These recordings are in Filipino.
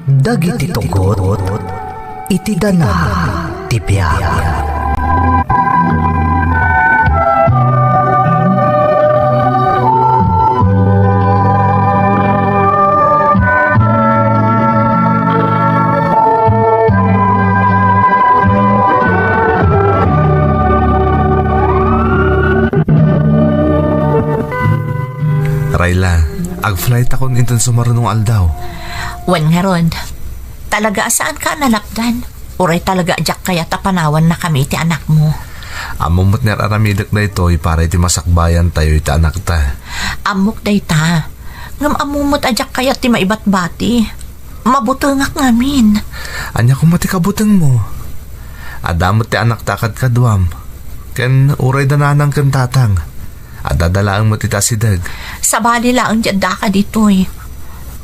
Dagiti tugot, iti dana ti biag. Rayla, ag-flight ako nintan sumarunong aldaw. Wan nga ron, talaga saan ka nalakdan? Uray talaga ajak kaya tapanawan na kami ti anak mo. Amumot nga aramidak na ito, para iti masakbayan tayo iti anak ta. Amok day ta, ngam amumot ajak kaya ti maibat-bati. Mabutungak ngamin. Anya kung matikabutang mo. Adamot ti anak takad kadwam. Ken uray dananang ken tatang. Adadalaang mo ti tasidag. Sabali lang dyan da ka dito'y.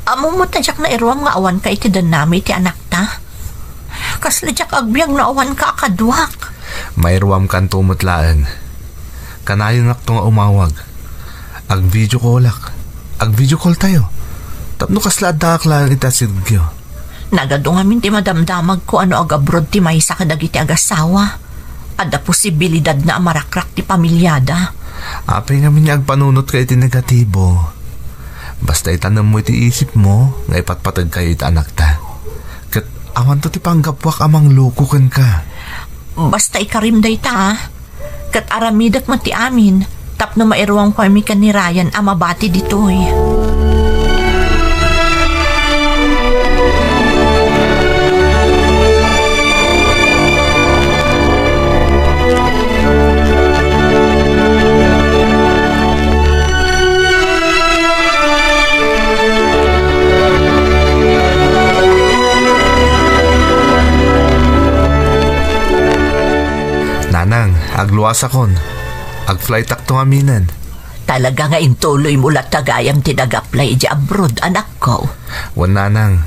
Amumot na jak na iruam nga awan ka iti danami ti anak ta. Kasla jak agbyang na awan ka akadwak. Mayruam kan tumutlaan. Kanayon nak nga umawag. Ag-video callak. Ag-video call tayo. Tapno kasla adakak lang itasidagyo. Nagado ngamin ti madamdamag ko ano ag-abroad ti maysa kadagiti agasawa. Ada posibilidad na amarakrak ti pamilyada. Apay nga minya agpanunot ka iti negatibo. Basta itanam mo iti isip mo, nga ipatpatag kayo iti anak ta. Kat awan to ti panggapwak amang lukukan ka. Basta ikarim day ta. Kat aramidak mo ti amin. Tapno mairuang kami ka ni Ryan amabati ditoy. Agluwas akon. Ag-flight akto nga minan. Talaga nga intuloy mo lat tagayam tinag-apply di abroad, anak ko. Wan nanang.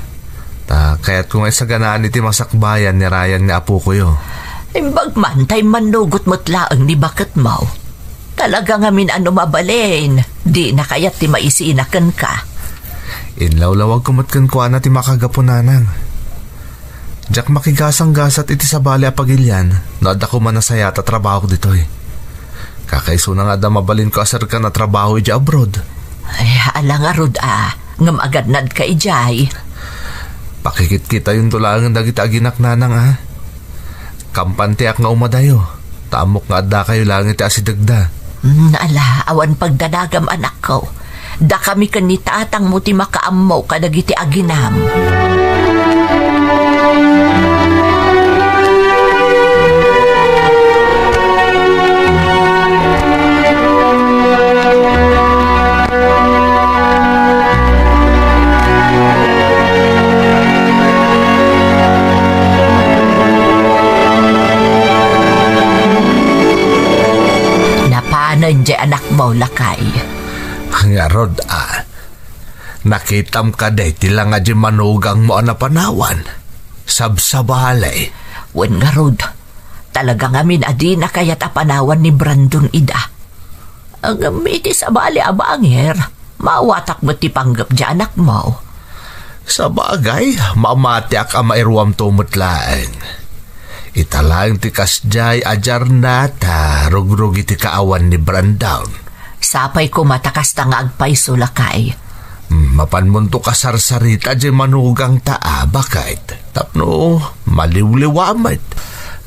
Kaya't kung ay saganaan iti masakbayan ni Ryan ni apo ko yo. Imbagmantay manugot mo't laang ni bakit mo. Talaga nga min ano mabalin. Di na kaya't ti maisinakan ka. Inlawlawag kumatkan ko na ti makagapo nanang. Diyak makigasang-gasat iti sabali apagilyan, naada ko man nasaya ta trabaho ditoy. Kakaiso na nga da mabalin ko asar ka na trabaho iti abroad. Ay, alang arod ngam agad nad ka ijay. Pakikit kita yung tulangan dagiti aginak nanang Kampante ak nga umadayo, tamok nga adda kayo lang iti asidagda. Ala, awan pagdadagam anak ko. Da kami kanita atang mo ti makaamaw kadagiti aginam. Nandiyan anak mo lakay. Nga rod nakitam ka day tila nga di manugang mo na panawan. Sabsabalay. Wen nga rod, talaga nga min adi na kaya't apanawan ni Brandon ida. Ang iti sabali abanger, mawatak mo ti panggap di anak mo. Sa bagay, mamatiak ang mairuam tumutlaang. Italang ti kasjay ajar nata rugrug iti kaawan ni Brandon. Sapay ko matakas ta nga agpaiso lakay. Mapanmunto kasarsarita di manugang taa bakit? Tapno maliwliwamit.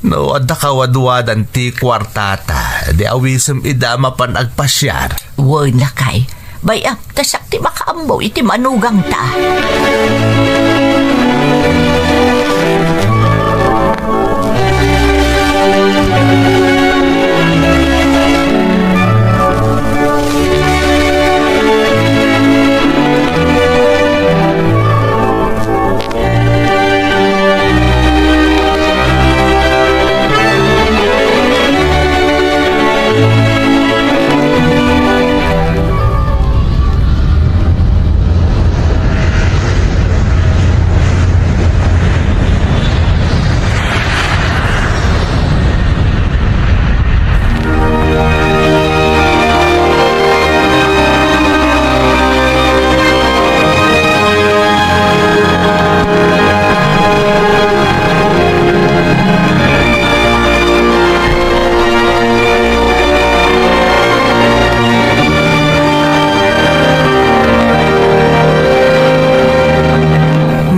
No adda kawadwadan ti kwartata di awisem ida mapan agpasyar. Woy lakay, bayap tasak ti makaambo iti manugang ta.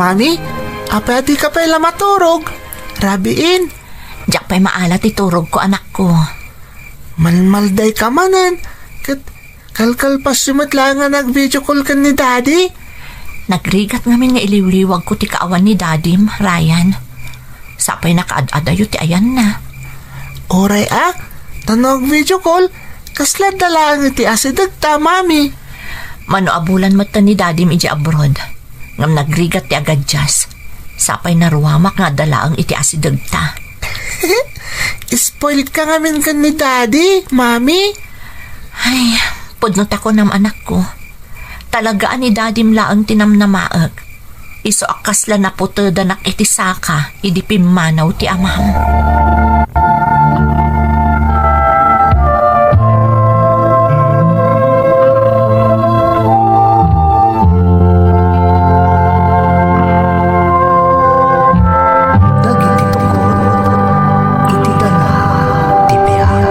mami. Apeti ka pala maturog. Rabiin. Diyak pa'y maalat iturog ko, anak ko. Malmalday ka manan. Kalkalpas sumot lang nga nag-video call ka ni daddy. Nagrigat ngamin nga iliwliwag ko ti kaawan ni Dadim, Ryan. Sapay nakaad-adayo ti ayan na. Oray tanog video call. Kasla dalang iti asidagta, mami. Mano abulan mo ta ni Dadim iji abroad. Ngam nagrigat ti agad jas. Sapay naruwamak nga dalaang iti asidagta. Spoiled ka ngamin ka ni daddy, mami. Ay, pudnot ako ng anak ko. Talagaan ni Dadim laang tinamnamaag. Iso akasla na putada nak iti saka, idi pimanaw ti amam. Dagiti tungkol, iti dana ti biag.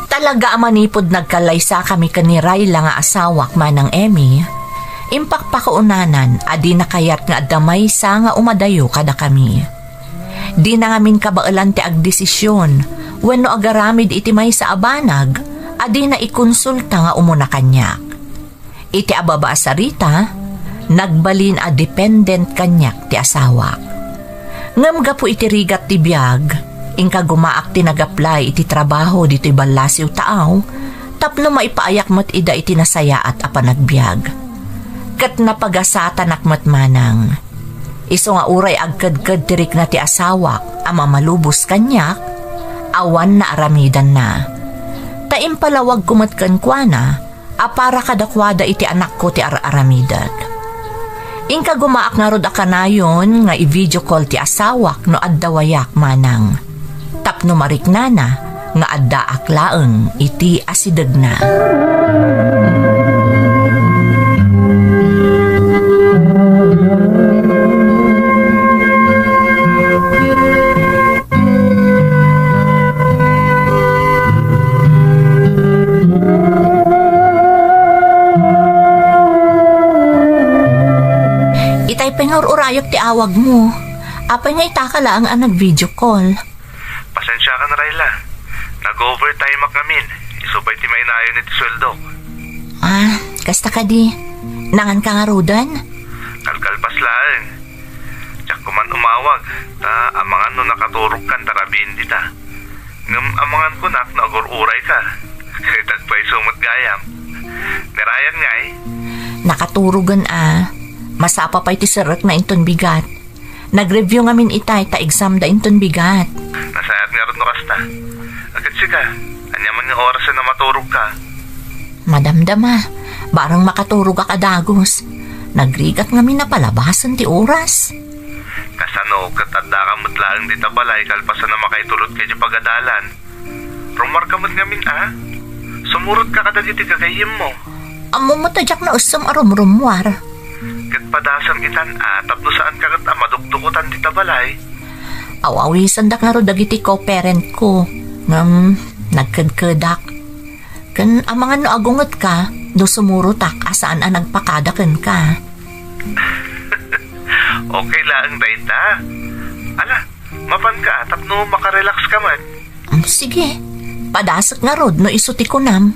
Talaga manipod nagkalaysa kami kani Rayla nga asawak manang Emmy. Impakpakaunanan, adi na kayat nga damay sa nga umadayo kada kami. Di na ngamin kabailan ti agdesisyon, wenno agaramid iti may sa abanag, adi na ikonsulta nga umuna kanyak. Iti ababa asarita, nagbalin a dependent kanyak ti asawak. Ngam gapu iti rigat ti biag, ingka gumaak ti nag-apply iti trabaho dito'y balasiw taaw, tapno maipaayak mo't ida iti nasaya at apanagbiag. Kat napagasatan akmat manang. Iso nga uray agkad-kad tirik na ti asawak, ama malubos kanyak, awan na aramidan na. Taimpalawag kumatkan kwa na, apara kadakwada iti anak ko ti aramidag. Ingka gumaak nga rod akanayon nga i-video call ti asawak no addawayak manang. Tapno mariknana nga adda aklaeng iti asidag na. Itay pengur-urayok ti awag mo. Apay nga itakala ang nag-video call. Pasensya ka na, Rayla. Nag-overtime kamin. Isubay ti may nayon iti sweldo. Kasta ka di. Nangan ka nga rudan? Kalkalpas laeng. Tiyak ko man umawag. Amangan no nakaturog kan tarabin dita. Ngam amangan ko nak nagur-uray ka. Kaya tagpay sumot gayam. Nirayan nga Nakaturugan Masapa pa iti sarek na inton bigat. Nag-review ngamin itay ta exam da inton bigat. Nasayat nga rin no kasta. Agad siya anyaman yung oras na maturog ka. Madamdama, barang makaturog ka kadagos. Nagrigat ngamin na palabasan ti oras. Kasano katanda ka mutlaang di tabalay kalpasan na makaitulot kayo pagadalan. Rumar ka mo't ngamin Sumurot ka kadag iti gagayim mo. Amo mo tadyak na usam arum-rumwar. Kat padasang itan tapno saan ka kat madugdukutan di tabalay. Awawisan dak nga ro dagiti co-parent ko. Ngam, nagkadkadak. Kan amangan no agungot ka, do sumurutak asaan nagpakadakan ka. Okay lang, dayta. Ala, mapan ka tapno makarelax ka man. Sige, padasak nga rod no isuti ko nam.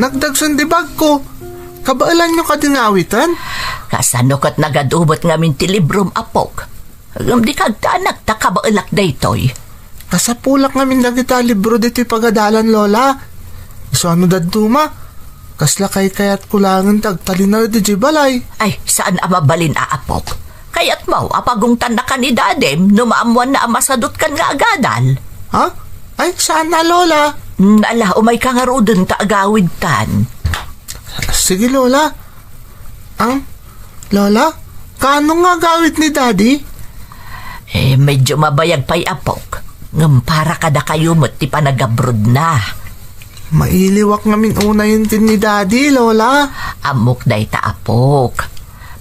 Nagdagsan di bag ko. Kabailan nyo ka dinawitan? Kasano kat nagadubot ngamin ti librom apok. Di kagtanak ta kabailak daytoy. Kasapulak ngamin dagita libro dito'y pagadalan, Lola. So ano daduma? Kasla kay kayat kulangan tagtalinaw di balay. Ay, saan amabalin aapok? Kayat mo, apagungtan na ka ni Dadem, numaamuan na amasadot kan nga agadal. Ha? Ay, saan na, Lola? Ala, umay ka nga rodon ta agawid tan. Sige, Lola. Lola? Kaano nga gawit ni Daddy? Medyo mabayag pa'y apok. Ngam para kada kayo mo't ti panagabrod na. Mailiwak ngamin una yun din ni Daddy, Lola. Amok day ta apok.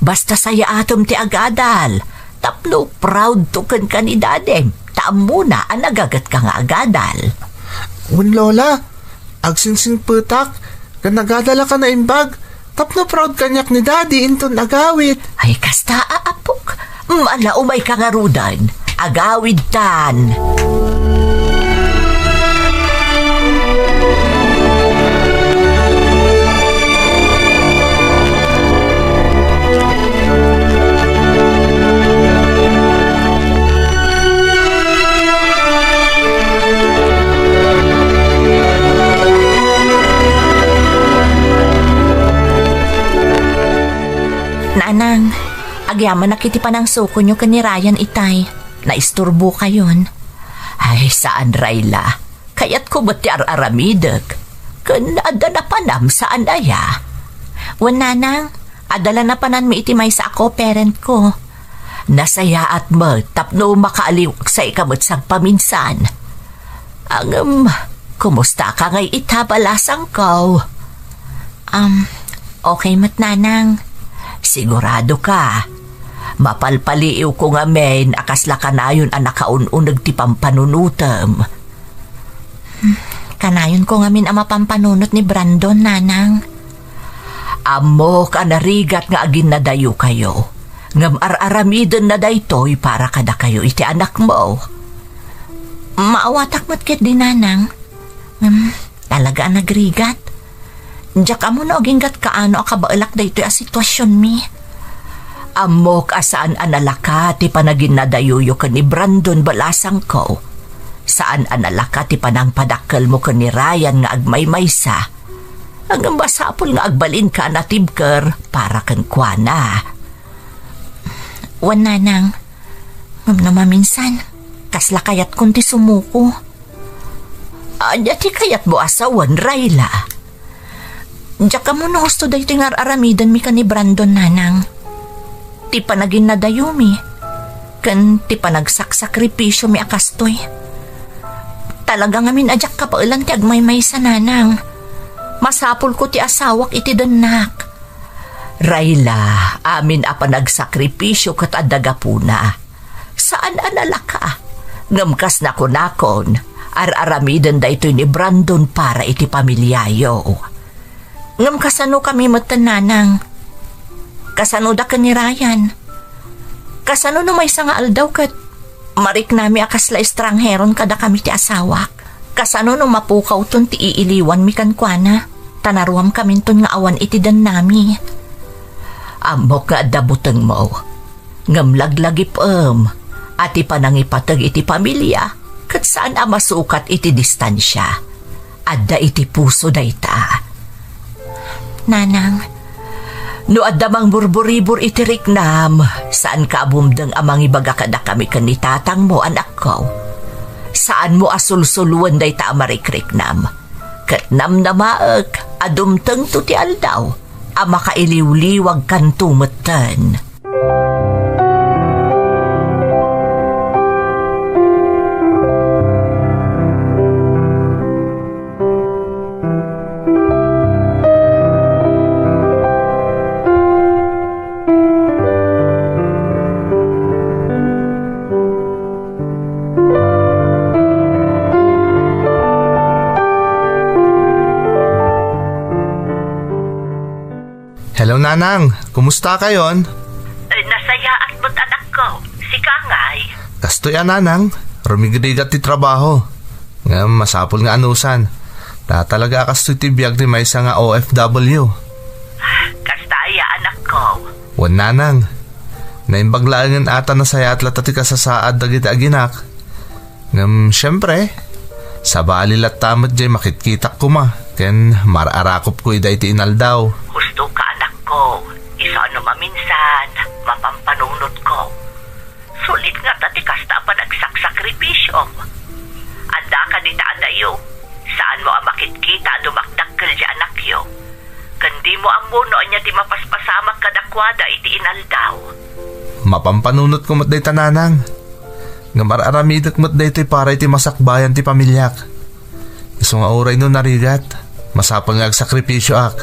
Basta saya atom ti agadal. Tapno proud to kan ni Dadem. Taam muna ang nagagat ka nga agadal. Lola, agsinsing putak, kanagadala ka na imbag, tapno proud kanyak ni Daddy inton agawit. Ay kasta aapok, ala umay ka nga rudan, agawid tan. Nanang, agyaman nakiti pa ng suko nyo ka ni Ryan itay. Naisturbo kayon. Ay, saan Rayla? Kaya't ko ba't ti aramidag? Kan ada na panam saan aya? Wan nanang, adala na panan mi iti may sa ako parent ko. Nasaya at tapno makaaliw sa ikamot sang paminsan. Kumusta ka ngay itabalasang ko? Okay mat nanang. Sigurado ka. Mapalpaliiw ko nga men akasla ka na yun ang nakaununag ti pampanunutam. Kanayon ko nga min ang mapampanunot ni Brandon, nanang. Amo ka narigat nga agin na dayo kayo. Ngam ar-aramidon na daytoy para kada kayo iti anak mo. Maawatak mo't ket din, nanang. Talaga nagrigat. Diyak amo na oginggat kaano akabaalak daytoy a sitwasyon mi. Amok asaan analaka ti panagin na dayuyo ka ni Brandon balasang ko. Saan analaka ti panang padakkel mo ka ni Ryan nga agmaymaysa. Hanggang basapol nga agbalin ka na tibker para kan kuana. Wan nanang, ngam na maminsan, kasla kayat kun ti sumuko. Anya ti kayat mo asawan, Rayla. Diyak ka mo na husto dahi tingar aramidan mi ka ni Brandon, nanang. Ti panagin na dayo mi. Kan ti panagsakripisyo mi akastoy. Talaga nga min adyak ka pa ilang ti agmaymay sa nanang. Masapol ko ti asawak iti danak. Rayla, amin a panagsakripisyo kat adaga puna. Saan analaka? Ngamkas na kunakon. Ar-aramidan da ito ni Brandon para iti pamilyayo. Ngam kasano kami matananang. Kasano da ka ni Ryan. Kasano no may nga aldaw kat marik nami akasla estrangheron kada kami ti asawak. Kasano no mapukaw ton ti iiliwan mi kankwana. Tanaruam kami ton nga awan iti dan nami. Amok nga dabuteng mo. Ngam laglagip ati panangipatag iti pamilya kat saan masukat iti distansya. Adda iti puso dayta. Nanang, no adamang burburibur iti riknam, saan ka abumdang amang ibaga kada kami kanitatang mo anak ko? Saan mo asulsuluan day ta amarikriknam? Katnam na maag, adumtang tuti aldaw, ama kailiwliwag kan tumatan. Hello, Nanang. Kumusta kayon? Nasayaan mo't anak ko. Si Kangay. Kastoy Nanang. Rumigrigat ti trabaho. Nga masapol nga anusan. Talaga kastoy ti biyag ni maysa nga OFW. Kastaya anak ko. Wan Nanang. Naimbaglaangan ata na saya at latati ka sa saad dagiti aginak. Ngam syempre, sa balilat tamat jay makitkitak ko ma. Ken mararakop ko iday ti inaldaw. Gusto ka anak ko. Isa ano maminsan, mapampanunod ko. Sulit nga tati kasta pa nagsakripisyo. Anda ka di taan kayo. Saan mo ang makikita dumakdakkel di anak yo? Kandi mo ang muno niya ti mapaspasamak kadakwada iti inaldaw. Mapampanunot ko mat day tananang. Nga mararamidak mat day ito'y para iti masakbayan ti pamilyak. Iso nga oray no narigat, masapal nga agsakripisyo ak.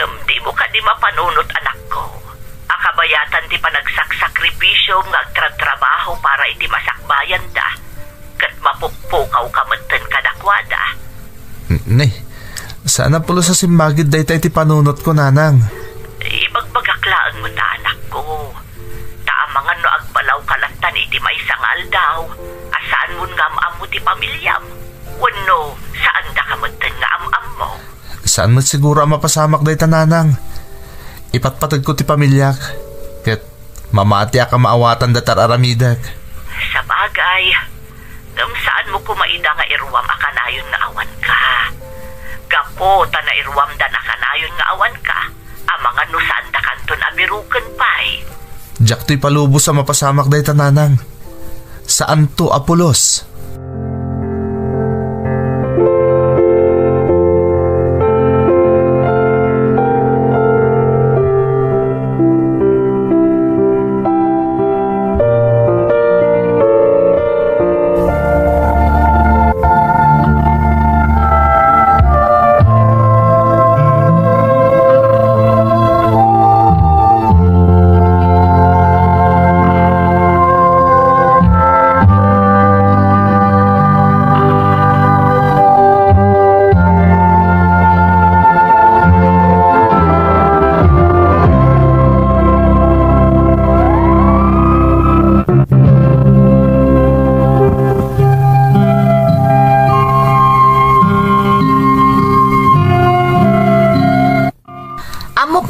Ngam di mo ka di mapanunot anak ko. Akabayatan ti panagsaksakripisyo nga agtratrabaho para iti masakbayan da. Kat mapukpukaw ka maten kadakwada. Ne, sana pulo sa simbagid day tayo ti panunot ko nanang. Ibagbagaklaan mo ta anak ko. Taamangan no agbalaw kalatan iti may sangal daw. Asaan mo nga am mo ti pamilyam? Wano, saan da ka maten nga am mo? Saan mo siguro ang mapasamak day tananang? Ipatpatag ko ti pamilyak. Ket mamati ka maawatan datar aramidak. Sa bagay, ngam saan mo kumaida nga irwam akanayon nga awan ka? Gapo ta na irwam da nakanayon nga awan ka. Amangan no saan da kanton abiruken pay. Diyak to'y palubos sa mapasamak day tananang. Saan to Apolos?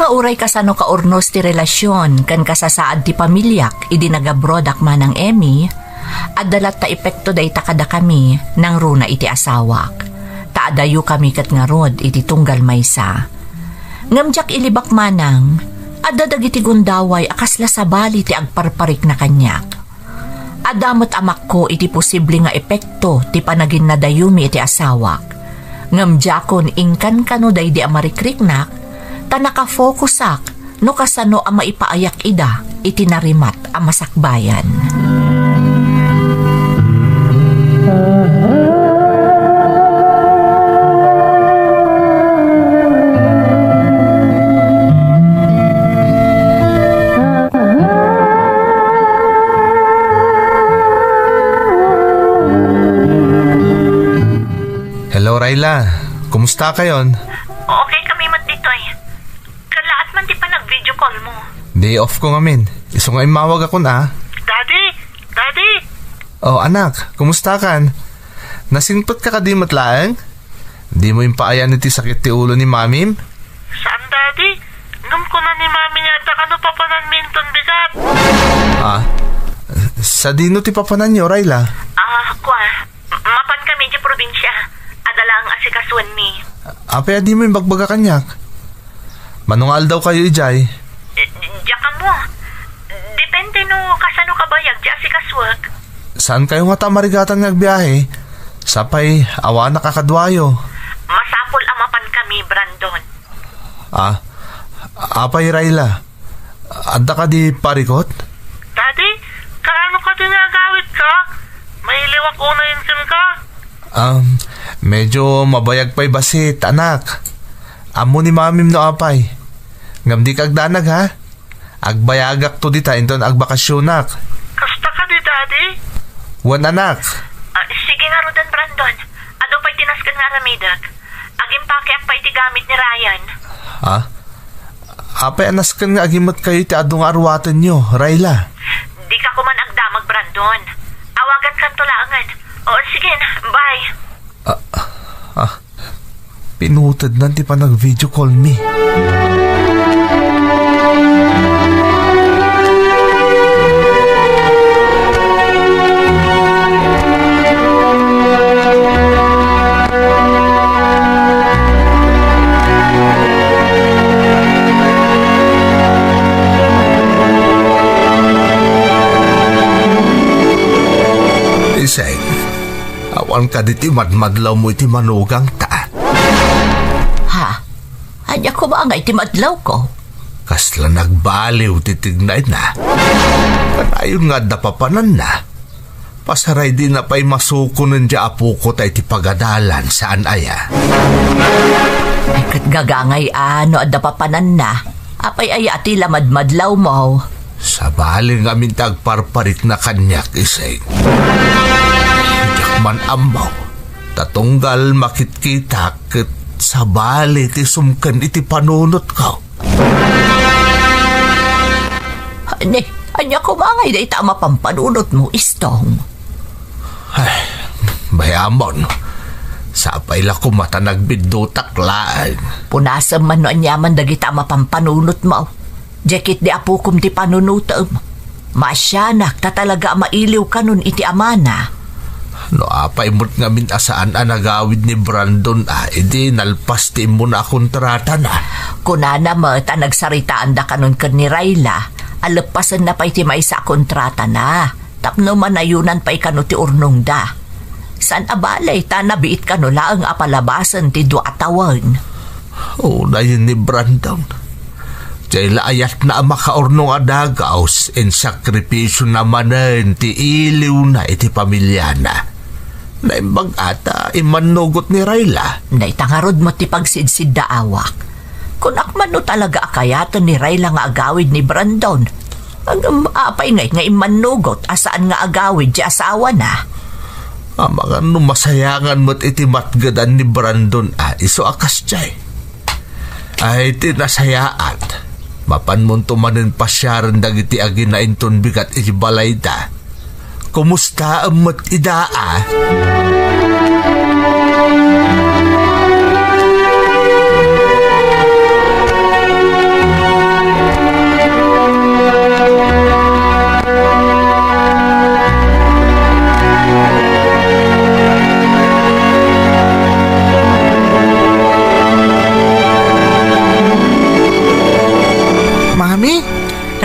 Uray kasano ka urnos ti relasyon kan kasasaad ti pamilyak idi nagabrodak manang Emmy at dalat ta epekto day takada kami nang runa iti asawak. Taadayo kami kat nga rod iti tunggal maysa. Ngamjak ilibak manang adda dagiti gundaway akasla sabali ti agparparik na kanyak. Adamot amak ko iti posible nga epekto ti panagin na dayumi iti asawak. Ngamjakon ingkan kano day di amarikriknak ta nakafokusak no kasano ang maipaayak ida itinarimat ang masakbayan. Hello Rayla, kumusta kayon? Okay kami mat ditoy. Kalaat man di pa nag-video call mo. Day off ko ngamin. Iso nga imawag ako na. Daddy! Daddy! Oh anak, kumusta kan? Nasingpot ka di matlaang? Di mo impaayan iti sakit ti ulo ni mamim? Saan, Daddy? Ngam ko na ni Mami niya at ano papanan minton bigat. Ah, sa dino ti papanan nyo, Rayla? Mapan kami di probinsya. Adala ang asikasuan ni. Apaya di mo yung bagbaga kanyak. Manungal daw kayo ijay. Diya ka mo. Depende no kasano ka bayag di asikaswag. Saan kayo nga tamarigatan nagbiyahe? Sapay, awa na kakadwayo. Masapol amapan kami, Brandon. Ah, apay Rayla. Adda ka di parikot? Daddy, kaano ka dinagawit ka? May liwak unayin ka? Medyo mabayag pa'y basit, anak. Amo ni mamim no apay. Ngam di kagdanag ha? Agbayagak to di tayo doon agbakasyonak. Kasta ka di, Daddy? Wan anak. Sige nga Rodan, Brandon. Ado pa'y tinaskan nga ramidak. Agim pakiak pa'y tigamit ni Ryan. Ha? Apay anaskan nga agimat kayo ti adong arwatan nyo, Rayla. Di ka kuman agdamag, Brandon. Awagan kan tulangan. O sige na, bye. Pinutad nan ti pa nag-video call me. Kuan ka diti madmadlaw mo iti manugang ta. Ha? Anya ko ba nga iti madlaw ko? Kasla nagbaliw titignay na. Panayon nga dapapanan na. Pasaray din na pa'y masuko nun dya apo ko tayo ti pagadalan saan aya. Ay kat gagangay ano adda papanan na. Apay ay ati lamadmadlaw mo. Sa bali nga min tagparparit na kanyak isay. Hiyak man amaw. Tatunggal makitkita ket sa bali ti sumken iti panunot ko. Anya ko ba ngay day tama pampanunot mo, Istong? Ay, bayamon. Sapay la ko mata nagbiddutak laan. Punasam man no anyaman dagi tama pampanunot mo. Jekit di apukom ti panunutom. Masyanak ta talaga mailiw ka nun iti amana. No apay mo't nga min asaan nagawid ni Brandon edi nalpas ti mo na kontrata na. Kunana mo ta nagsaritaan da kanon kan ni Rayla. Alepasan na pa'y ti may sa kontrata na. Tapno manayunan pa'y kano ti urnong da. San abalay ta nabiit kano laang apalabasan ti duatawan. Na yun ni Brandon. Diyay laayat na makaurnong adagaos en sakripisyo namanen ti iliw na iti pamilya na. Naimbag ata imanugot ni Rayla. Naitangarod mo ti pagsidsid da awak. Kung akman no talaga akayatan ni Rayla nga agawid ni Brandon. Ang apay nga imanugot asaan nga agawid di asawa na. Mga masayangan mo't iti matgadan ni Brandon iso akas jay. Ay tinasayaan. Mapan mo tumanin pasyaran dagiti agin na inton bigat iti balay da. Kumusta ang mo't idaa?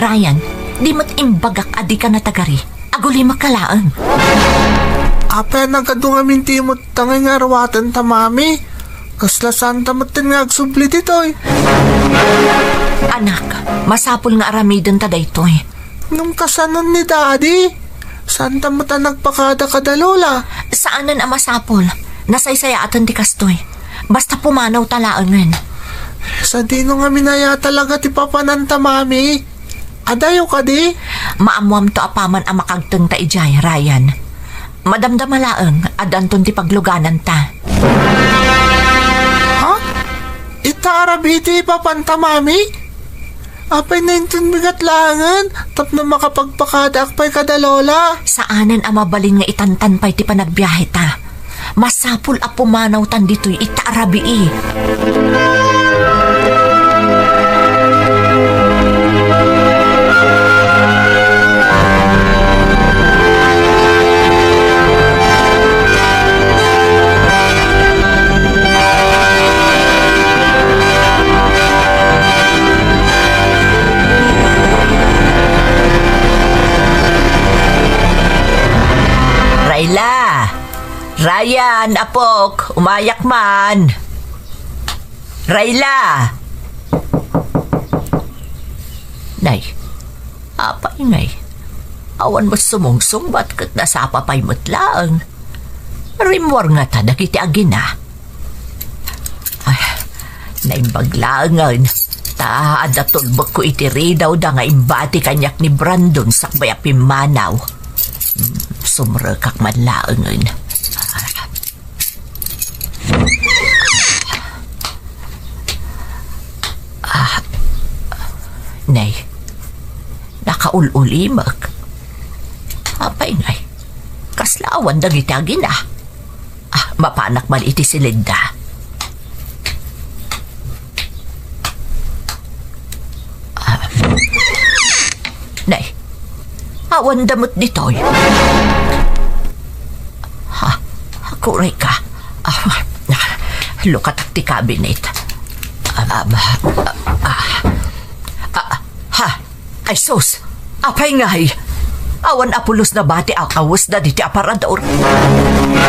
Ryan, di mo't imbagak adi ka na tagari. Aguli makalaan. Apa nagkadung amin timot tangay nga rawatan ta, mami. Kasla santa matin nga agsubli ditoy. Anak, masapul nga aramidon ta daytoy. Nung kasanon ni daddy, santa mata nagpakada kadalola. Saanan ang masapul? Nasaysaya atan ti kastoy. Basta pumanaw talaangan. Sa dino nga minaya talaga ti papananta, mami. Adayo ka di? Maamuam to apaman ang makagteng ta ijay, Ryan. Madamdamalaang adanton ti pagluganan ta. Ha? Itarabiti papanta, mami? Apay na yung bigat langan, tapno makapagpakada akpay kadalola. Saanan ang mabalin nga itantan pa'y ti panagbiyahe ta. Masapul a pumanaw tan dito'y itaarabii. Ryan, apok, umayak man. Rayla! Nay, apa ingay? Awan mo sumungsong ba't kat nasapa pa'y mutlaang? Rimwar nga ta, nakiti agina. Ay, naimbaglangan. Taada tulbog ko itiri daw da nga imbati kanyak ni Brandon sakbay apimanaw. Sumrekak man laangan. Nay, nakaululimak. Apay ngay, kaslawan dagitagin mapanak man iti si Linda. Nay, awan damot ditoy. Kuray ka. Lukat ti cabinet. Ay sus, apay ngay. Awan apulos na bati akawas na diti aparador.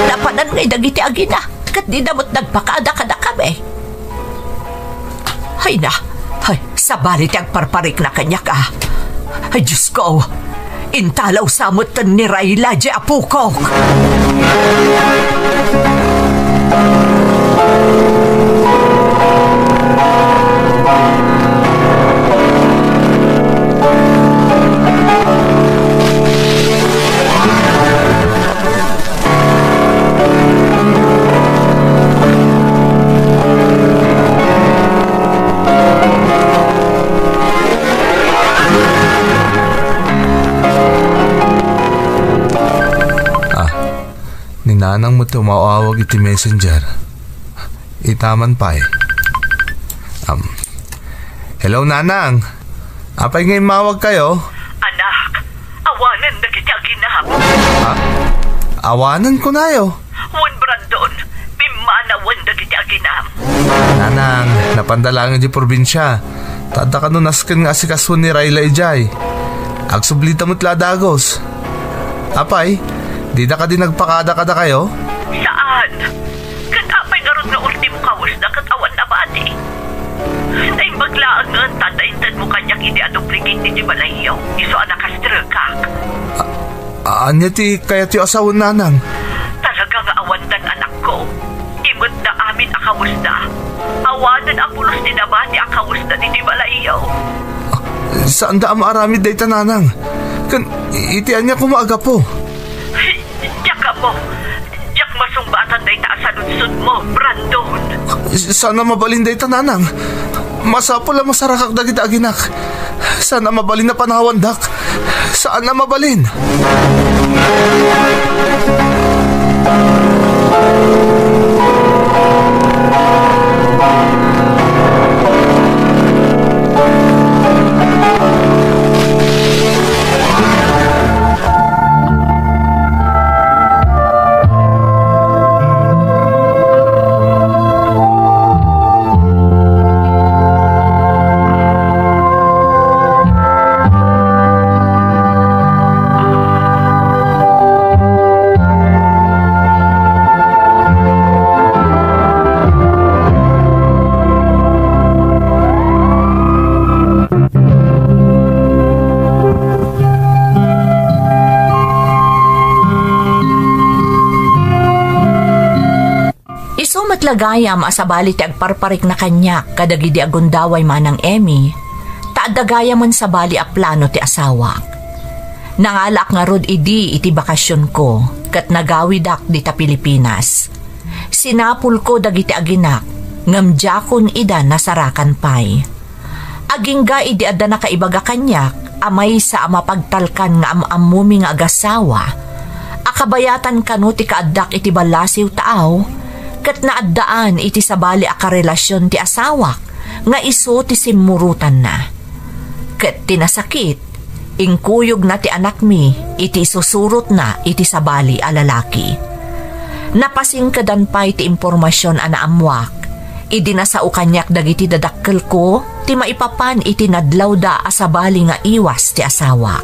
Napanan ngay dagiti agina. Kat di damot nagpakada-kada kami. Ay na. Ay, sabali ti agparparik na kanya ka. Ay, Diyos ko. Intalaw samot ni Rayla di apo ko. Ninanang mo tumawag iti messenger. Itaman pa eh. Hello, Nanang. Apay ngayon mawag kayo? Anak, awanan na kita ginahap. Ha? Awanan ko na yo. Wan Brandon, pimanawan na kita ginahap. Nanang, napandalangan di probinsya. Tada ka nun askan nga si kasun ni Rayla Ijay. Agsublita mo't ladagos. Apay, di na ka din nagpakada-kada kayo? Saan? Katapay garot na ultimo kawas na katawan na bati. Na'y maglaan nga tataintan mo kanyak hindi adupligate ni Jibalayaw. Iso anak kastragak. Anya ti kaya ti asawan, Nanang? Talaga nga awandan anak ko. Imot na amin akawas na. Awanan ang pulos ni nabati akawas na ni Jibalayaw. Saan da maaramid day ta, Nanang? Kan itian niya kumaaga po. Diyak ka mo. Diyak masungbatan day ta sa lunsod mo, Brandon. Sana mabalin day ta, Nanang. Masapol ang masarakak dagit aginak. Sana mabalin na panawan, dak. Saan na mabalin? Matlagayam asabali ti agparparik na kanya kadagidi agundaway manang Emmy, taadagaya man sabali a plano ti asawak. Nangalak nga rod idi iti bakasyon ko kat nagawidak di ta Pilipinas. Sinapul ko dagiti aginak ngamjakon ida nasarakan pay. Agingga idi adda na kaibaga kanyak amay sa amapagtalkan nga amamumi nga agasawa. Akabayatan kano ti kaaddak iti balasiw taaw kat naaddaan iti sabali a karelasyon ti asawak nga iso ti simurutan na. Kat tinasakit, ingkuyog na ti anak mi iti susurot na iti sabali a lalaki. Napasingkadan pa'y ti impormasyon ana amwak, idinasao kanyak dagiti dadakkel ko ti maipapan iti nadlaw da asabali nga iwas ti asawak.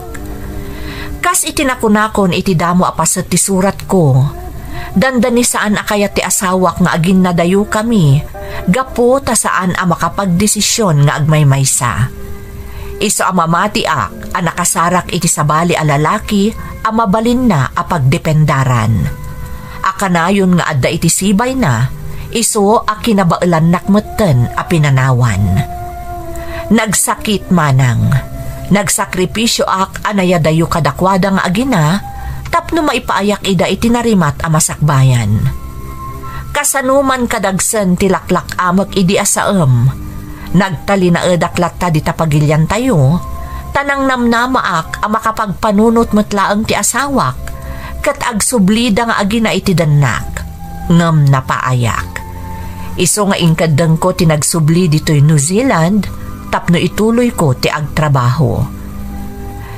Kas iti nakunakon iti damo apasat ti surat ko, dandani saan akayat ti asawak nga agin nadayo kami, gapo ta saan a makapagdesisyon nga agmaymaysa. Iso a mamatiak a nakasarak iti sabali a lalaki a mabalin na a pagdependaran. Akanayon nga adda iti sibay na, iso a kinabailan nakmeten a pinanawan. Nagsakit manang, nagsakripisyo ak anayadayo kadakwada nga agina, tapno maipaayak ida itinarimat a masakbayan. Kasanuman kadagsen tilaklak amag idi asaem, nagtali na edaklat ta di tapagilyan tayo, tanang namnamaak a makapagpanunot matlaang ti asawak, kat agsublida nga agina iti danak, ngem napaayak. Iso nga ingkadeng ko tinagsubli dito'y New Zealand, tapno ituloy ko ti agtrabaho.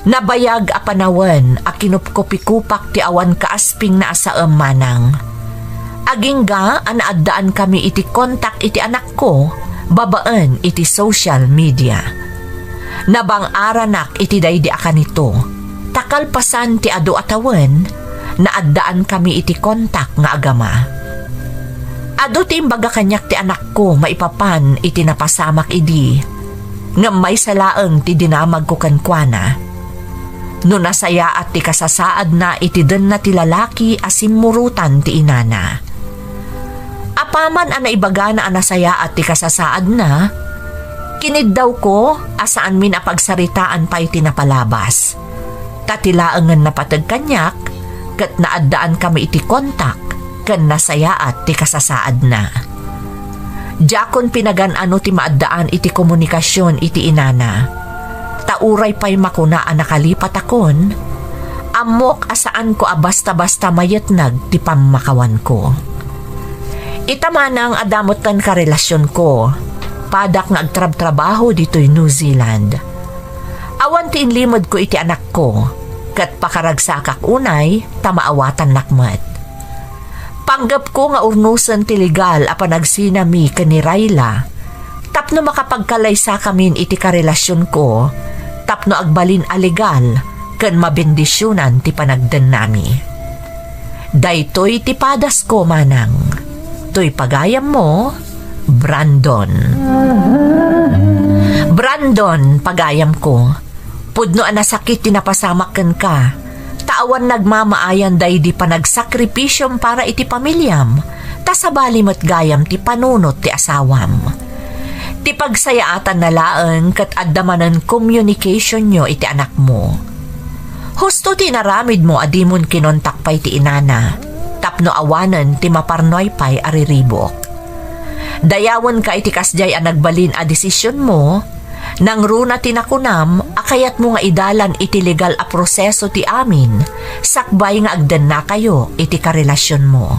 Nabayag a panawen a kinupkopikupak ti awan kaasping na asaem manang. Agingga anaaddaan kami iti kontak iti anak ko, babaan iti social media. Nabang aranak iti daydi akan ito. Takalpasan ti adu atawan, naaddaan kami iti kontak nga agama. Adu ti imbaga kanyak ti anak ko maipapan iti napasamak idi, nga may salaeng ti dinamag ko kankwana. No nasaya at ti kasasaad na iti den na ti lalaki asim murutan ti inana. Apaman ang naibaga na anasaya at ti kasasaad na, kinid daw ko asaan min apagsaritaan pa iti napalabas. Tatilaangan na patag kanyak, kat naaddaan kami iti kontak, kan nasaya at ti kasasaad na. Jakon pinagan-ano ti maaddaan iti komunikasyon iti inana. Tauray pa'y makunaan nakalipat akon, amok asaan ko basta-basta mayetnag ti pamakawan ko. Itamanang adamot kan karelasyon ko, padak nga agtrab-trabaho dito'y New Zealand. Awan ti inlimod ko iti anak ko, kat pakaragsakak unay, tamaawatan nakmat. Panggap ko nga urnusan ti legal a panagsinami kani Rayla, tapno makapagkalaysa kamin iti karelasyon ko, tapno agbalin a legal, kan mabendisyonan ti panagdan nami. Daytoy ti padas ko manang, to'y pagayam mo, Brandon. Brandon, pagayam ko, pudno anasakit tinapasamakan ka, taawan nagmamaayan day di pa nagsakripisyom para iti pamilyam, tasabali mo't gayam ti panunot ti asawam. Ti pagsayaatan na laeng kat addamanan communication nyo iti anak mo. Husto ti naramid mo adimon kinontak pa'y ti inana, tapno awanan ti maparnoy pa'y ariribok. Dayawan ka iti kasjay ang nagbalin a desisyon mo, nang runa tinakunam, akayat mo nga idalan iti legal a proseso ti amin, sakbay nga agdan na kayo iti karelasyon mo.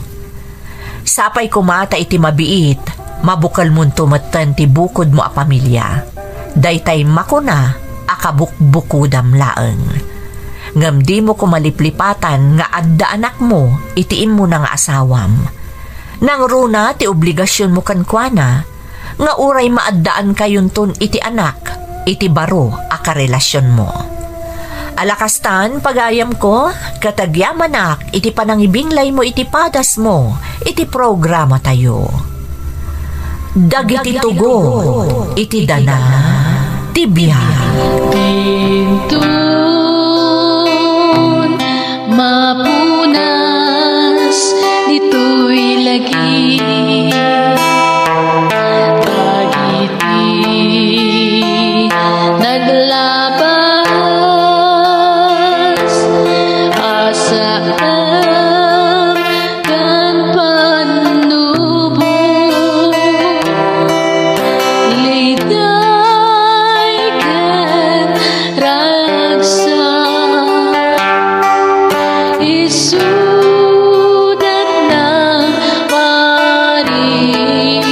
Sapay kumata iti mabiit, mabukal mo tumatan ti bukod mo a pamilya. Daytay makuna, akabukbukudam laeng. Ngam di mo kumaliplipatan nga adda anak mo, itiim mo na nga asawam. Nang runa ti obligasyon mo kankwana, nga uray maaddaan kayon ton iti anak, iti baro a karelasyon mo. Alakastan, pagayam ko, katagyamanak, iti panangibinglay mo iti padas mo, iti programa tayo. Dagiti tugo, iti dana, tibiyay. Pintun, mapunas, dito'y lagi. Naglabas asaan kan panubo liday kan ragsa isudat ng Paris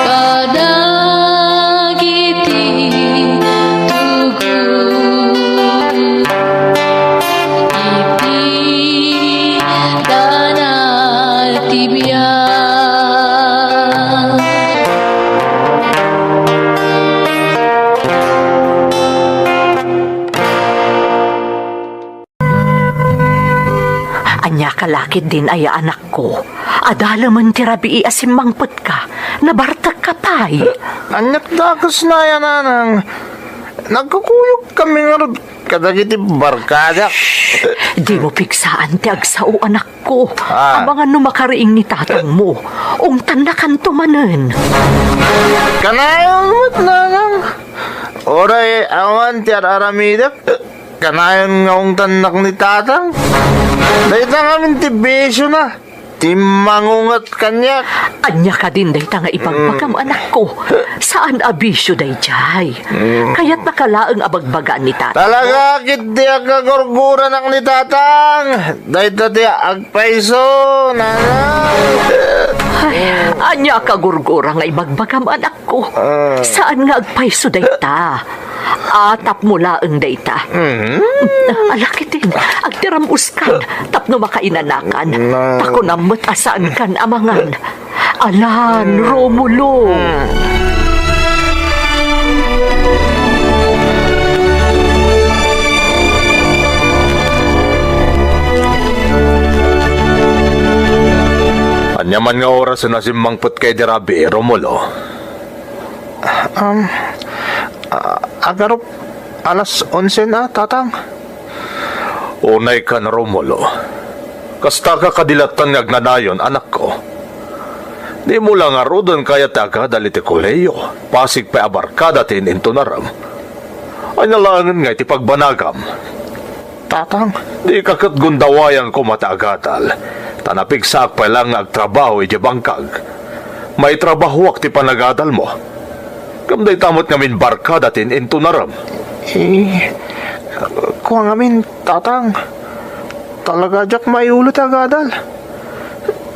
kadagiti tugon iti danal tibiyang. Anya kalakit din ay anak ko. Adala man tirabi asimangpot ka, nabartak ka pa'y. Anak dakas na yan, anang. Nagkukuyog kami nga rin kadagiti barkada. Di mo piksaan ti agsao anak ko. Ah. Abangan no makariing ni tatang mo. Ungtan na kanto manen. Kanayang mo't nanang. Oray, awan ti araramidap. Kanayang nga tanak ni tatang. Dahil namin ti besyo na. Ti mangungat kanyak. Anya ka din day nga ipagbagam anak ko. Saan abisyo day jay? Kaya't nakalaang abagbagaan ni tatang. Talaga kit di agagurguran ang ni tatang. Dahil tati agpaiso, nanang. Ay, anya ka gurgura nga ibagbagam anak ko. Saan nga agpaiso day ta? Atap mula ang data. Alakit din, agtiram uskan, tapno makainanakan. Tako namot asaan kan amangan. Alan, Romulo. Anyaman nga oras na simmangput kay Dirabi, Romulo. Agarop, alas 11 na, tatang. Unay ka na, Romulo. Kasta ka kadilatan nga agnanayon, anak ko. Di mo lang aro doon kaya taga daliti koleyo. Pasig pa abarkada tin into naram. Anyalangan nga iti pagbanagam. Tatang, Di kakat gundawayan ko matagatal. Tanapigsak pa lang agtrabaho iti bangkag. May trabaho ti panagadal mo. Kamday tamot ngamin barkada tin into naram. kuha ngamin, tatang. Talaga jak may ulot agadal.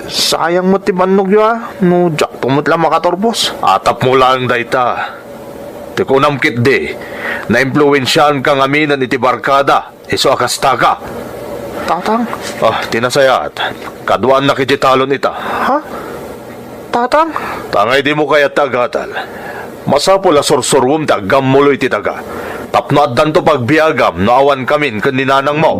Sayang mo ti bannog yu no jak tumot lang makatorbos. Atap mo lang dayta. Ti kunam kit di. Na-impluensyahan kang aminan iti barkada. Iso akasta ka. Tatang, Tinasayat. Kaduan na kijitalon ita. ha? Tatang, Tangay di mo kaya tagatal. Masapol a sorsorwom tagam muloy ti taga. Tapno at danto pagbiagam no awan kamin kaninanang mo.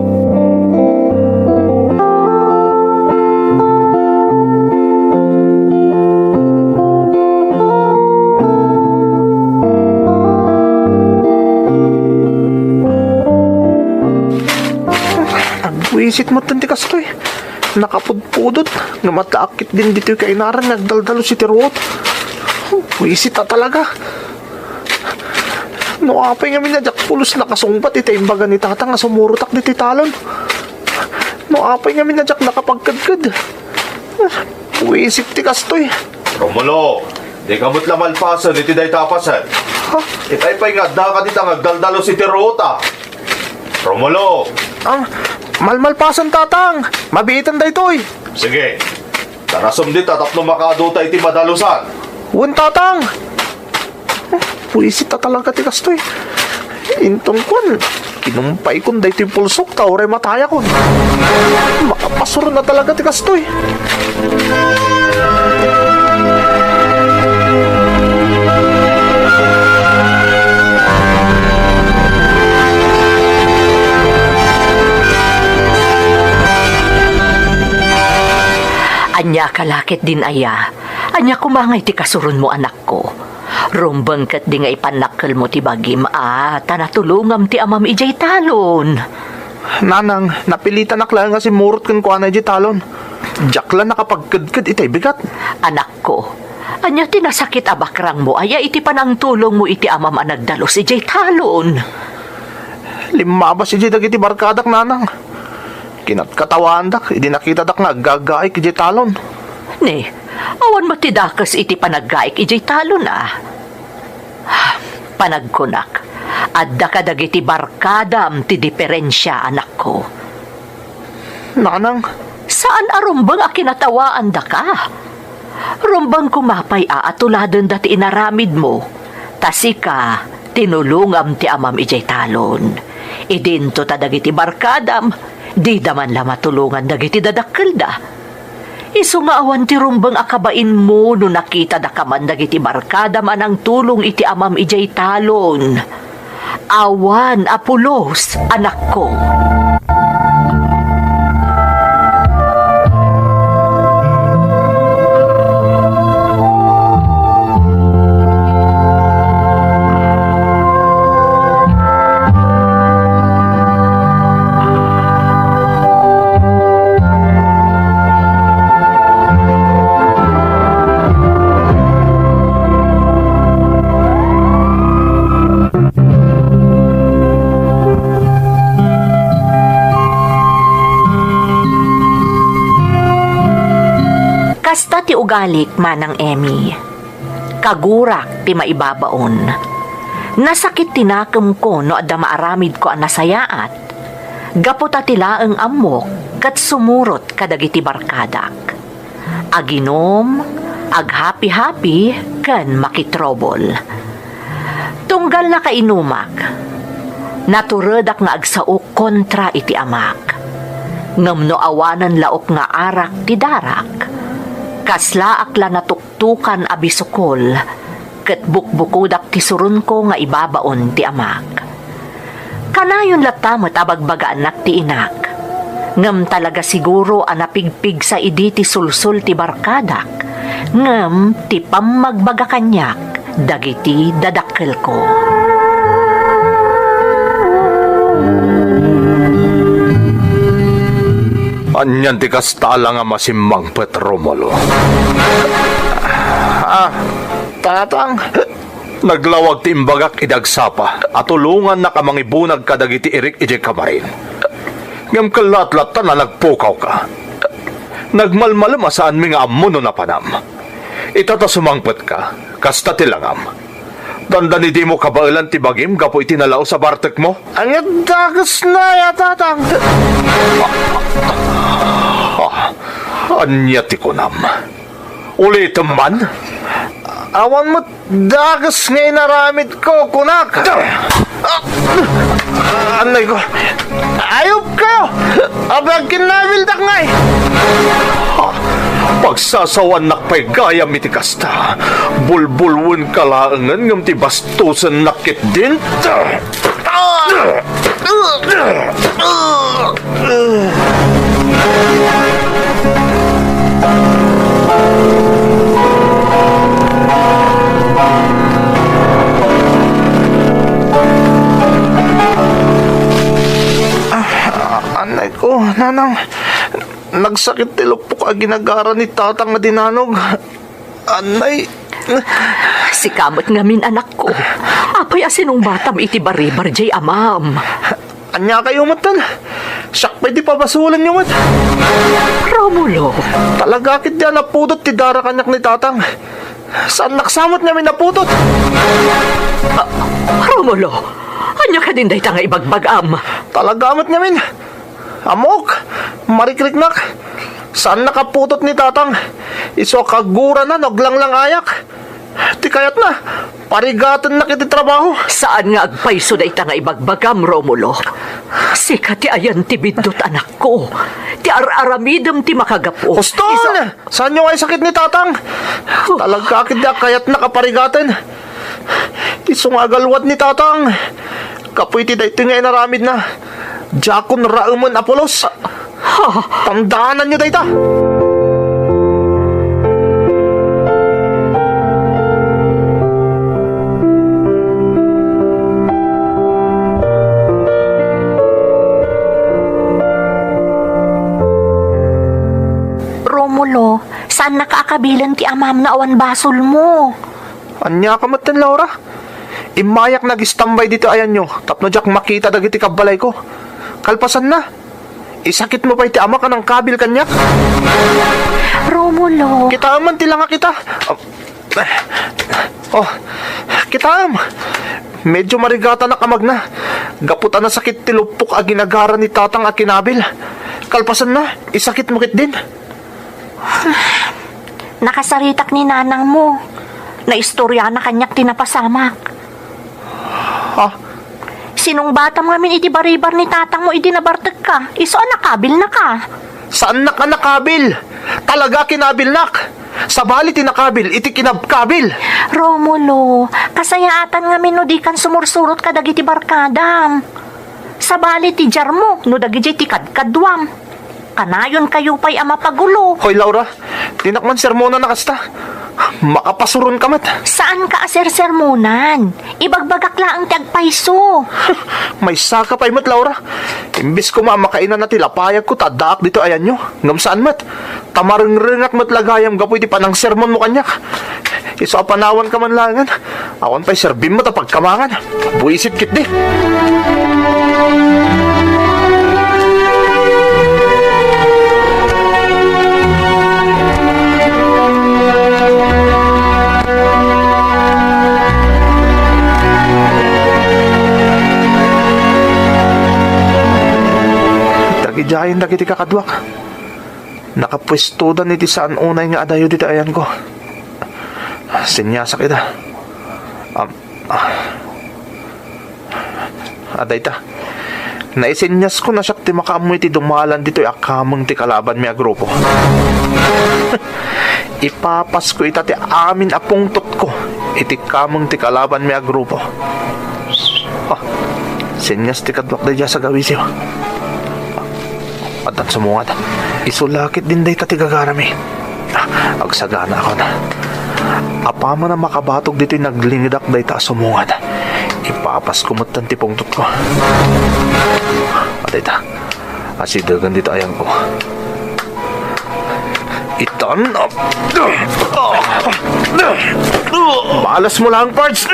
agwisit mo tanti kastoy. Nakapudpudot. Nga mataakit din dito kay naran nagdaldalo si Tirwot. Wisit na talaga. No apay nga minadyak pulos nakasungpat iti imbaga ni tata nga sumurutak ni titalon. No apay nga minadyak nakapagkadkad. Wisit ti kastoy. Romulo, di kamot lamalpasan iti day tapasan. Ha? Itay nga daka dita ngagdaldalo si Tirota. Romulo, Malmalpasan tatang. Mabiitan da ito'y. sige. Tarasom di tatapno makaduta iti madalusan. Wan tatang. Wisit na talaga ti kastoy. Intong kon. Kinumpay kon da ito'y pulsok. Tauray mataya kon. Makapasuro na talaga ti kastoy. Anya kalakit din aya. Anya kumangay ti kasurun mo anak ko. Rumbang kat di nga ipanakkel mo ti bagim tanatulungam ti amam ijay talon. Nanang, napilitan akla nga si Murot kun kuha na iti talon. Jakla nakapagkadkad itay bigat. Anak ko, anya tinasakit abakrang mo aya iti panang tulong mo iti amam anagdalos ijay talon. Limabas iti dagiti barkadak nanang. Kinatkatawan dak, idi nakita dak nga gagaik iti talon. Ne, awan matidakas iti panaggaik ijay talon Panagkunak, adda ka dagiti barkadam ti diferensya anak ko. Nanang, Saan arumbang akinatawaan da ka? Rumbang kumapay atuladan dati inaramid mo. Tasika, tinulungam ti amam ijay talon. Idinto ta dagiti barkadam, di daman la matulungan dagiti dadakkel da. Isu nga awan ti rumbang akabain mo no nakita da kaman dagiti barkadam anang tulong iti amam ijay talon. Awan apulos, anak ko. Kasta ti ugalik manang Emmy. Kagurak ti maibabaon. Nasakit tinakam ko no adda maaramid ko ang nasayaat. Gaputa tila ang amok kat sumurot kadagiti barkadak. Aginom, aghapi-hapi, kan makitrobol. Tunggal na kainumak. Naturedak nga agsaok kontra iti amak. Ngam no awanan laok nga arak ti darak. Kasla akla natuktukan abisukol, ket bukbukudak ti surun ko nga ibabaon ti amak. Kanayon latamot abagbagaan nak ti inak. Ngam talaga siguro anapigpig sa idi ti sulsul ti barkadak. Ngam ti pamagbaga kanyak, dagiti dadakkel ko. Anyan ti kastala nga masimmang pet Romulo. Tatang, Naglawag ti imbagak idagsapa at tulungan na kamangibunag kadagiti irik ije kamarin. Ngam kalatlat na nagpukaw ka. Nagmalmalam asaan mi nga amuno na panam. Itata sumangpet ka, kasta tilangam. Dandan di mo kabailan ti bagim gapo itinalaw sa bartek mo? ang dagas na ya, tatang. Anya ti kunam. Ulit man? Awan mo dagas nga inaramid ko, kunak. Anay ko. Ayop kayo. Abang kinabildak nga eh. Pagsasawan nakpay gaya mitikasta. Bulbulwon kalaangan ngam ti bastusan nakit din. Anay ko, nanang. Nagsakit tilupok a ginagara ni tatang nga dinanog. Anay. Si kamot ngamin anak ko. Apay asinong batam iti baribar jay amam. Anya kayo matan. Siyak pwede pa basulan nyo mat. Romulo, Talaga kit diyan napudot ti dara kanyak ni tatang. Saan naksamot niya may napudot? Romulo, anya ka din day nga ibagbagam. Talagamat niya min. Amok. Marikliknak. Saan nakaputot ni tatang? Iso kagura na, naglang lang ayak. Ti kayat na. Parigatan na kiti trabaho. Saan nga agpaiso day nga ibagbagam, Romulo? Sika ti ayan ti bidot anak ko. Ti ar-aramidem ti makagapo. Huston! Saan yung ay sakit ni tatang? Talaga kit diya kayat na kaparigatan. Iso nga galwat ni tatang. Kapoy ti dayti nga inaramid na. Jakon raumon apolos. Tandaanan nyo dayta. Romulo, saan nakaakabilan ti amam na awan basol mo? Anya ka matan, Laura? Imayak nag-istambay dito ayan nyo. Tapno jak makita dagiti kabalay ko. Kalpasan na. Isakit mo pa iti ama ka ng kabil kanyak. Romulo, Kita man tila nga kita. Oh, kita medyo marigata na kamag na. Gaputan na sakit tilupok a ginagara ni tatang a kinabil. Kalpasan na, isakit mo kit din. nakasaritak ni nanang mo. Naistorya na kanyak tinapasamak. Ha? Sinong bata mo ngamin iti baribar ni tatang mo iti nabartag ka? Iso nakabil na ka. Saan na ka nakabil? Talaga kinabil nak. Sa bali tinakabil, iti kinabkabil. Romulo, kasayaatan ngamin no di kan sumursurot ka dagiti barkadam. Sa bali ti jar mo, no dagiti ti kadkadwam. Kanayon kayo pa'y ama pagulo. Hoy Laura, tinakman sermona na kasta. Makapasuron ka mat. Saan ka aser-sermonan? Ibagbagak laang ti agpaiso. May saka pa mat Laura. Imbis ko mamakainan na tilapayag ko, tadaak dito ayan nyo. Ngam saan mat? Tamareng-rengak mat lagayam gapoy ti panang sermon mo kanyak. Iso apanawan ka man langan. Awan pa'y serbim mo tapag kamangan. Buisit kit di. Dagijayin dagiti kakadwak. Nakapwesto dan iti saan unay nga adayo dito ayan ko. Sinyasa kita. Aday ta. Naisinyas ko na siya ti makaamoy ti dumalan dito akamang ti kalaban mi a grupo. Ipapas ko ita ti amin apungtot ko. Iti kamang ti kalaban mi a grupo. Sinyas ti kadwak da sa gawisyo. At sumungat. Isulakit din day tatigagarami. Agsagana ako na. Apama na makabatog dito'y naglinidak day ta sumungat. Ipapas kumatan tipong tut ko. Atay ta. Asidagan dito ayang ko. Itan up. Malas mo lang, parts.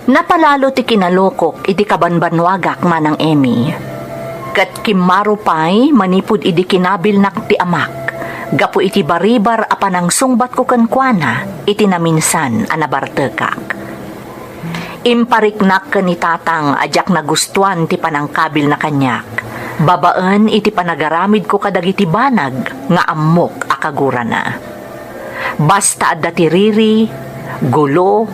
Napalalo ti kinalokok iti kabanbanwagak manang Emmy. Kat kimaro pa'y manipod iti kinabilnak ti amak. Gapo iti baribar apanang sungbat ko kankwana iti naminsan anabartekak. Impariknak ka ni tatang ajak nagustuhan ti panangkabil na kanyak. Babaan iti panagaramid ko kadagiti banag nga ammok akagura na. Basta adda ti riri, gulo,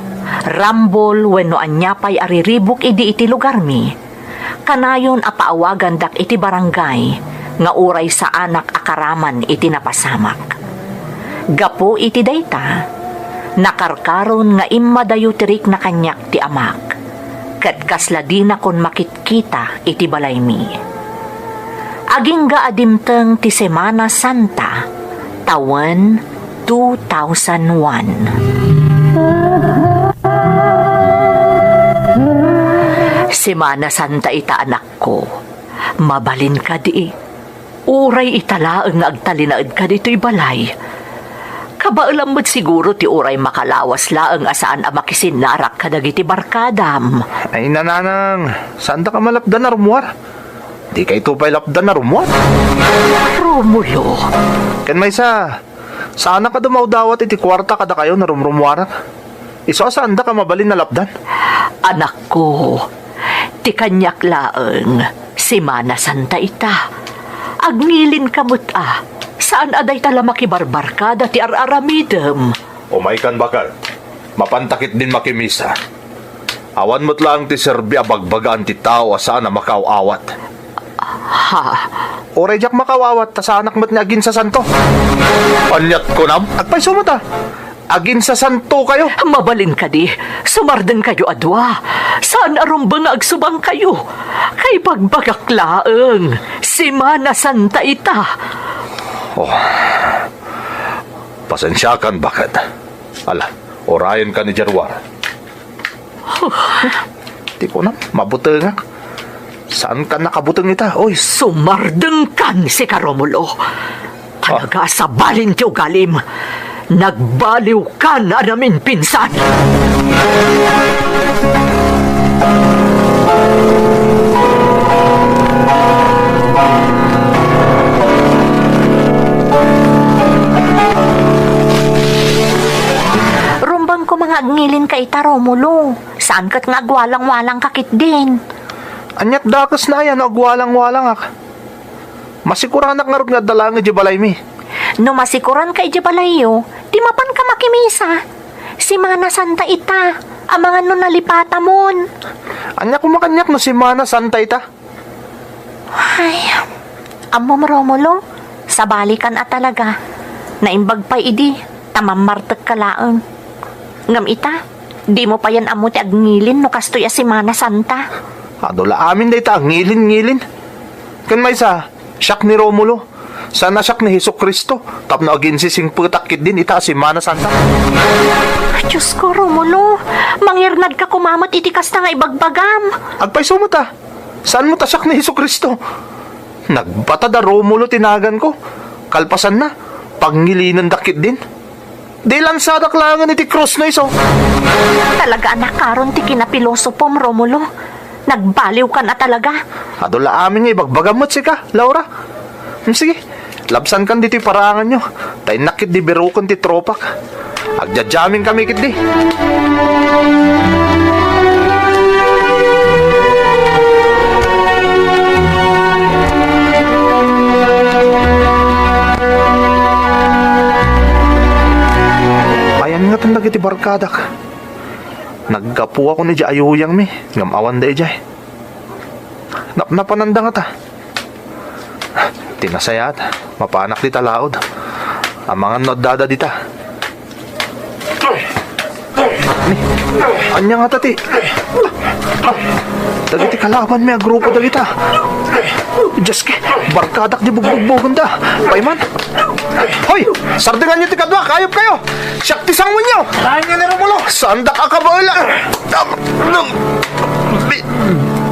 rambol wenno anyapay ariribok iti lugar mi. Kanayon apaawagan dak iti barangay nga uray sa anak akaraman iti napasamak. Gapo iti dayta, nakarkaron nga immadayo tirik na kanyak ti amak. Ket kasladina kon makitkita iti balay mi. Aging gaadimteng ti Semana Santa, tawen 2001. Semana Santa ita anak ko, mabalin ka di. Uray italaang nga agtalinaad ka dito'y balay. Kabaalam mo't siguro ti uray makalawas laang asaan a makisinarak ka dagiti barkadam. Ay nananang, saan ka malapdan na rumuar? Di kay tupay lapdan na rumuar. Romulo. Ken may sana ka dumawdawat iti kwarta kada kayo na rumrumuaran. Iso saan ka mabalin na lapdan? Anak ko, ti kanyak laeng, Semana Santa ita. Agnilin kamot saan aday tala makibarbarkada ti araramidem. Umay kan bakal, mapantakit din makimisa. Awan mo't lang ti serbi abagbagaan ti tao saan na makaawat. Ha? Oray jak makawawat ta sa anak mo't ni agin sa santo. Panyat ko nam, agpaiso mo ta. Agin sa santo kayo. Mabalin ka di, sumarden kayo adwa. Saan arumba nga agsubang kayo? Kay pagbagak laeng, Semana Santa ita. Oh, pasensyakan bakit? Ala, orayan ka ni Jarwar. Di ko na, mabuteng nga. Saan ka nakabuteng ita? Oy, Sumardeng kan si Karomulo. Talaga sa balin ti ugalim. Nagbaliw ka na namin pinsan. Rumbang ko mga agngilin ka ita, Romulo. Saan kat nga agwalang-walang kakit din? anyat dakas na yan, agwalang-walang ak. Masikuranak nga rin nga dalang nga balay mi. No masikuran ka ijabalayo, di mapan ka makimisa. Semana Santa ita, amangan no nalipata mon. Anya kumakanyak no Semana Santa ita? Ay, amom Romulo, sabalikan at talaga. Naimbag pa idi, tamamartek ka laeng. Ngam ita, di mo pa yan amo ti agngilin no kastoy a Semana Santa. Adola amin da ita, ngilin-ngilin. Kan may siyak ni Romulo. Sana siyak ni Hesus Kristo. Tapno agin sising putakit din ita Semana Santa. Diyos ko, Romulo. Mangirnad ka kumamat itikas na nga ibagbagam. Agpaiso mo ta. Saan mo ta siyak ni Hesus Kristo? Nagbatada Romulo tinagan ko. Kalpasan na. Pangilinan dakit din. Di lansada klangan iti cross na iso. Talaga anak karon ti kinapilosopom, Romulo. Nagbaliw ka na talaga. Adola amin nga ibagbagam mo't sika, Laura. Sige, labsan kan dito parangan nyo. Tay nakit di berukon ti tropak. Agja-jamming kami kitdi. Ayan nga itong nagiti barkadak. Nagkapu ako ni Dya ayuyang mi. Ngamawan da ijay. Napananda nga ta. Tinasayat. Mapanak di talaod. Ang mga nodada di ta. Anya nga tati. Dagiti kalaban mi a grupo dagita. Jaske, barkadak di bugbugbugon da. Payman. Hoy, sardengan niyo ti kadwa, kayop kayo. Syakti sang munyo. Lain niyo ni Romulo. Sandak ka ba ila?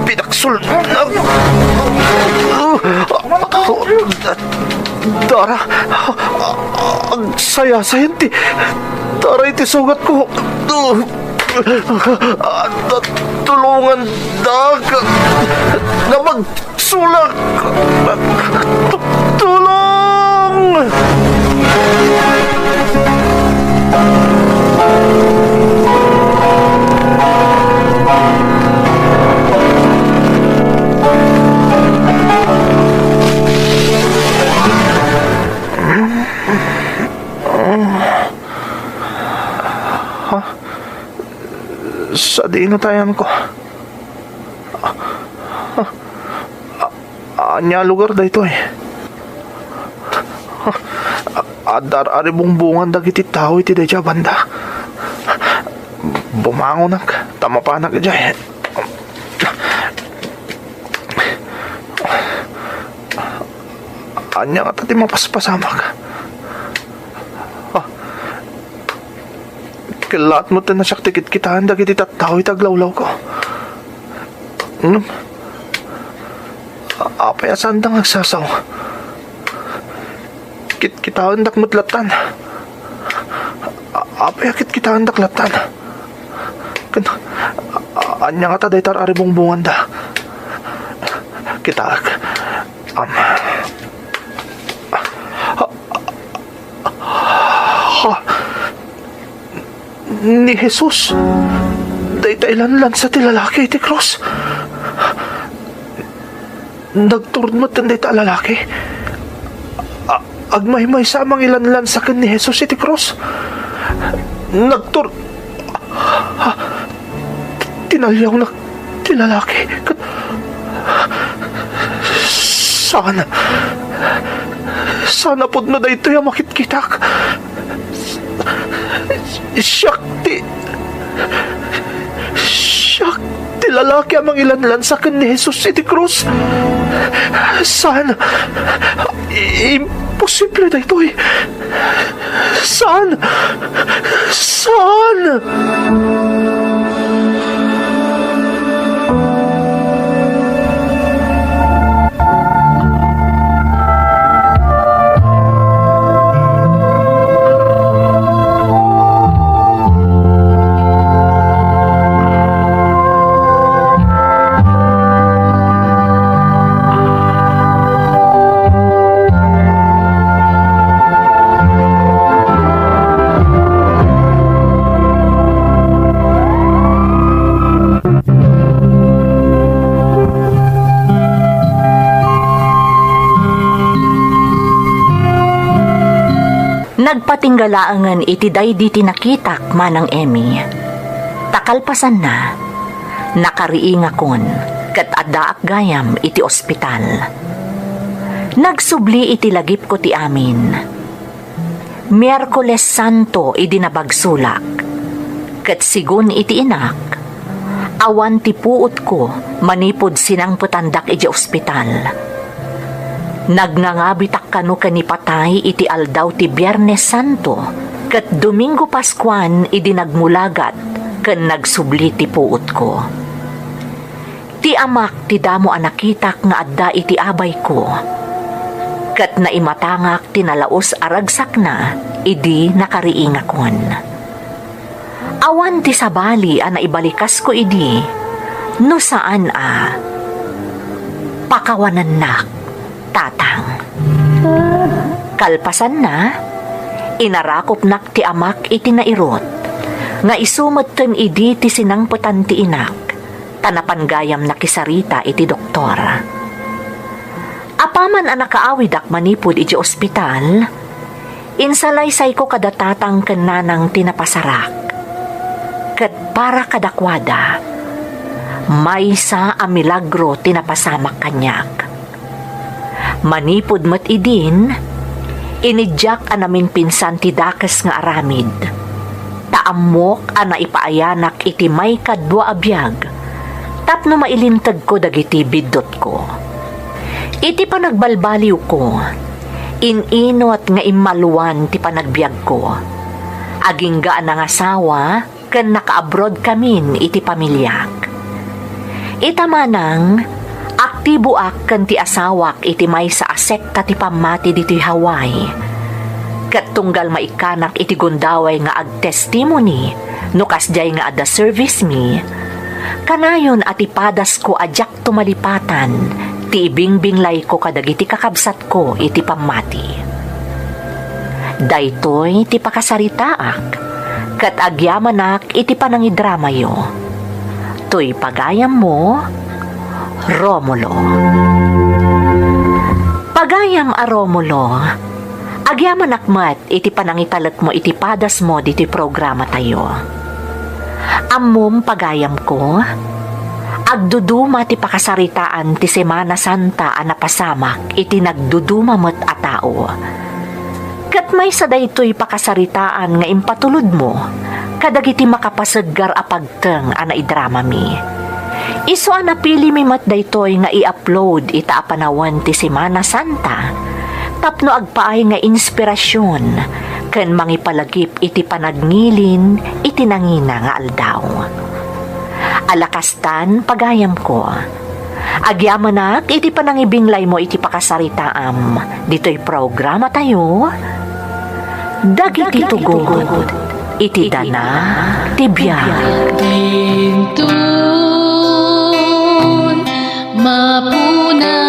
Pinaksul. Dara, ang saya-sayan ti. Dara iti sugat ko. Tulungan dag na magsulak. Tulong! Sa dinutayan ko. Anya lugar da ito eh. Adar ari bungbungan dagiti tao iti da banda. Bumangon nak, tamapanak ijay. Anya nga tati mapaspasamak. Kilat mo na siya tikit-kitahan dagiti tattao itaglawlaw ko. Apay asandang agsasaw. Kit-kitahan dak mutlatan. Apay kit-kitahan dak latan. Anya nga taday tar ari bungbungan da. Kitaag. Ni Jesus daytailanlan sa ti lalaki iti cross. Nagturnot ang dayta lalaki. Agmay-may samang ilanlan sa ken ni Jesus iti cross. Tinalyaw na ti lalaki. Sana pod na dayto yung makitkitak. Syakti lalaki amang ilanlan sa ken ni Jesus iti krus. Saan? Imposible na ito eh. Saan? Nagpatinggalaangan iti daydi tinakitak manang Emmy. Takalpasan na, nakariingakon, kat addaak gayam iti ospital. Nagsubli iti lagip ko ti amin. Miyerkules Santo iti nabagsulak, kat sigun iti inak, awan ti puot ko manipod sinang putandak iti ospital. Nagngangabitak kanu kanipatay iti aldaw ti Biyernes Santo ket Domingo Pascuan iti nagmulagat ken nagsubli ti puot ko. Ti amak ti damo anakitak nga adda iti abay ko. Ket naimatangak ti nalaos aragsak na idi nakariingakon. Awan ti sabali a naibalikas ko idi no saan pakawanan nak tatang. Kalpasan na, Inarakop nak ti amak iti nairot, nga isumot ten idi ti sinangputan ti inak, tanapan na kisarita iti doktor. Apaman ang nakaawidak manipod iti ospital, insalaysay ko kadatatang kananang tinapasarak. Kat para kadakwada, maysa a milagro tinapasamak kanyak. Manipod mat idin, inidyak anamin pinsan ti dakes nga aramid. Taamok ana ipaayanak iti may kadwa abiyag, tapno mailintag ko dagiti biddot ko. Iti panagbalbaliw ko, ininot nga imaluan ti panagbiag ko. Aging gaan ang asawa, kan naka-abroad kamin iti pamilyak. Itamanang, aktibo ak kan ti asawak iti may sa asekta ti pamati diti Hawaii. Kat tunggal maikanak iti gundaway nga ag-testimony, no kasjay nga ada service me, kanayon at ipadas ko adyak tumalipatan, ti ibingbinglay ko kadagiti kakabsat ko iti pamati. Daytoy ti pakasaritaak, kat agyamanak iti panangidramayo. To'y pagayam mo, Romulo. Pagayam a Romulo, agyaman akmat iti panangitalat mo iti padas mo diti programa tayo. Ammom pagayam ko, agduduma ti pakasaritaan ti Semana Santa a napasamak iti nagduduma met a tao. Kat may sa daytoy pakasaritaan nga impatulod mo, kadagiti makapasaggar a pagteng a naidrama mi. Iso a napili mi mat daytoy nga i-upload ita a panawan ti Semana Santa, tapno agpaay nga inspirasyon ken mangipalagip iti panagnilin iti nangina nga aldaw. Alakastan pagayam ko, agyamanak iti panangibinglay mo iti pakasaritaam dito'y programa tayo, dagiti tugod iti dana tibiyag. Dintun mapuna